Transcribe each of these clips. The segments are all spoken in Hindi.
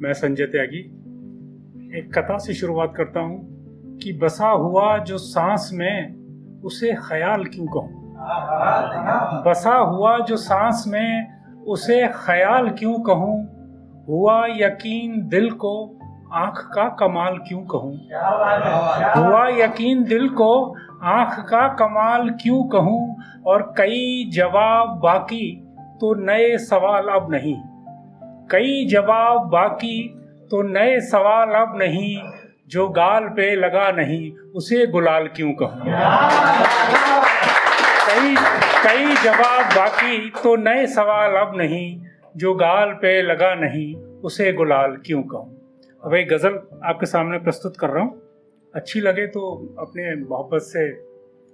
मैं संजय त्यागी एक कथा से शुरुआत करता हूँ कि बसा हुआ जो सांस में उसे ख्याल क्यों कहूँ। बसा हुआ जो सांस में उसे ख्याल क्यों कहूँ। हुआ यकीन दिल को आँख का कमाल क्यों कहूँ। हुआ यकीन दिल को आँख का कमाल क्यों कहूँ। और कई जवाब बाकी तो नए सवाल अब नहीं। कई जवाब बाकी तो नए सवाल अब नहीं। जो गाल पे लगा नहीं उसे गुलाल क्यों कहूँ। कई जवाब बाकी तो नए सवाल अब नहीं। जो गाल पे लगा नहीं उसे गुलाल क्यों कहूँ। अब एक गज़ल आपके सामने प्रस्तुत कर रहा हूँ। अच्छी लगे तो अपने मोहब्बत से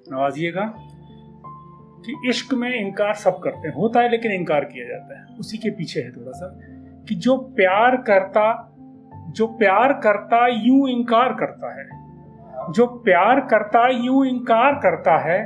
नवाजिएगा। कि इश्क में इनकार सब करते हैं, होता है लेकिन इनकार किया जाता है। उसी के पीछे है थोड़ा सा कि जो प्यार करता यूं इनकार करता है। जो प्यार करता यूं इनकार करता है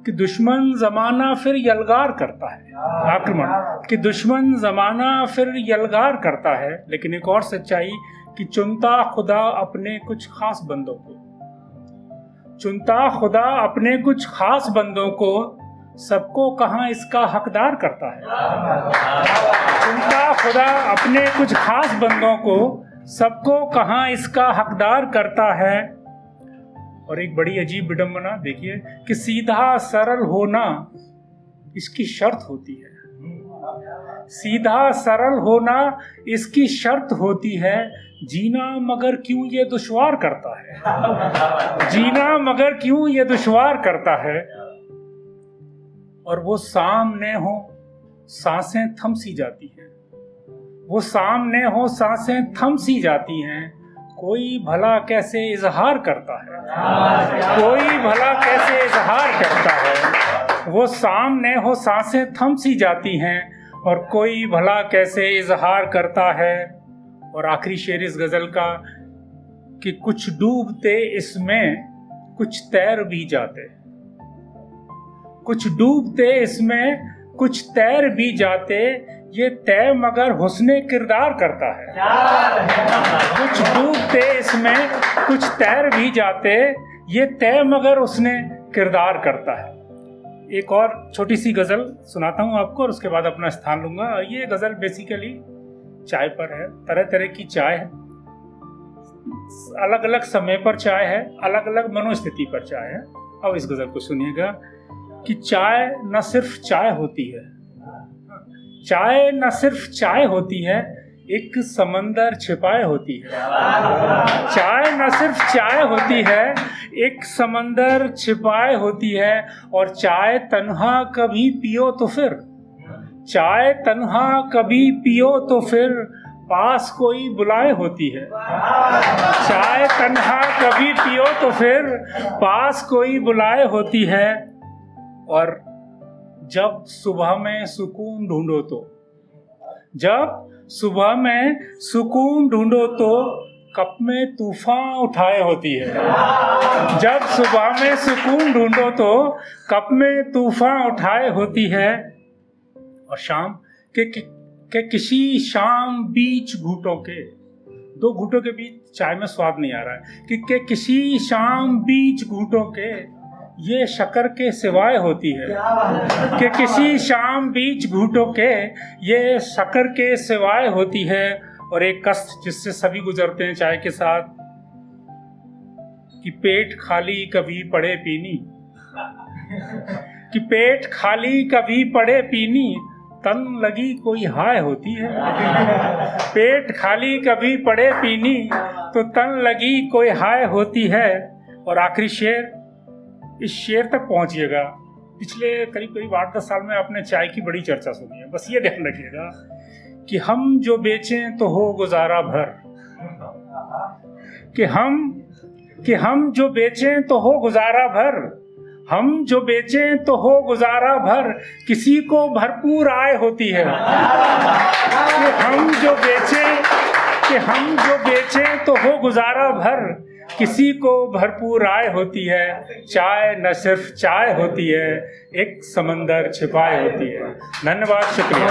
कि दुश्मन जमाना फिर यलगार करता है। आक्रमण कि दुश्मन जमाना फिर यलगार करता है। लेकिन एक और सच्चाई कि चुनता खुदा अपने कुछ खास बंदों को। चुनता खुदा अपने कुछ खास बंदों को सबको कहाँ इसका हकदार करता है। चुनता खुदा अपने कुछ खास बंदों को सबको कहाँ इसका हकदार करता है। और एक बड़ी अजीब विडंबना देखिए कि सीधा सरल होना इसकी शर्त होती है। सीधा सरल होना इसकी शर्त होती है। जीना मगर क्यों ये दुश्वार करता है। जीना मगर क्यों ये दुश्वार करता है। और वो सामने हो सांसें थम सी जाती हैं। वो सामने हो सांसें थम सी जाती हैं। कोई भला कैसे इजहार करता है। कोई भला कैसे इजहार करता है। वो सामने हो सांसें थम सी जाती हैं और कोई भला कैसे इजहार करता है। और आखिरी शेर इस गजल का कि कुछ डूबते इसमें कुछ तैर भी जाते। कुछ डूबते इसमें कुछ तैर भी जाते। ये तय मगर हुस्ने किरदार करता है। कुछ डूबते इसमें कुछ तैर भी जाते। ये तय मगर उसने किरदार करता है। एक और छोटी सी गज़ल सुनाता हूँ आपको और उसके बाद अपना स्थान लूँगा। ये गज़ल बेसिकली चाय पर है। तरह तरह की चाय है, अलग अलग समय पर चाय है, अलग अलग मनोस्थिति पर चाय है। अब इस गज़ल को सुनिएगा कि चाय न सिर्फ चाय होती है। चाय न सिर्फ चाय होती है, एक समंदर छिपाए होती है। चाय न सिर्फ चाय होती है, एक समंदर छिपाए होती है। और चाय तन्हा कभी पियो तो फिर, चाय तन्हा कभी पियो तो फिर पास कोई बुलाए होती है। चाय तन्हा कभी पियो तो फिर पास कोई बुलाए होती है। और जब सुबह में सुकून ढूंढो तो, जब सुबह में सुकून ढूंढो तो कप में तूफान उठाए होती है। जब सुबह में सुकून ढूंढो तो कप में तूफान उठाए होती है। और शाम के किसी शाम बीच घूंटों के, दो घूंटों के बीच चाय में स्वाद नहीं आ रहा है कि किसी शाम बीच घूंटों के ये शक्कर के सिवाय होती है। कि किसी शाम बीच घूंटों के ये शक्कर के सिवाय होती है। और एक कष्ट जिससे सभी गुजरते हैं चाय के साथ कि पेट खाली कभी पड़े पीनी। कि पेट खाली कभी पड़े पीनी, तन लगी कोई हाय होती है। पेट खाली कभी पड़े पीनी तो तन लगी कोई हाय होती है। और आखिरी शेर, इस शेर तक पहुंचिएगा। पिछले करीब 8-10 साल में आपने चाय की बड़ी चर्चा सुनी है। बस ये ध्यान रखिएगा कि हम जो बेचें तो हो गुजारा भर। कि हम जो बेचें तो हो गुजारा भर। हम जो बेचें तो हो गुजारा भर, किसी को भरपूर आय होती है। कि हम जो बेचें तो हो गुजारा भर, किसी को भरपूर आय होती है। चाय न सिर्फ चाय होती है, एक समंदर छिपाए होती है। धन्यवाद, शुक्रिया।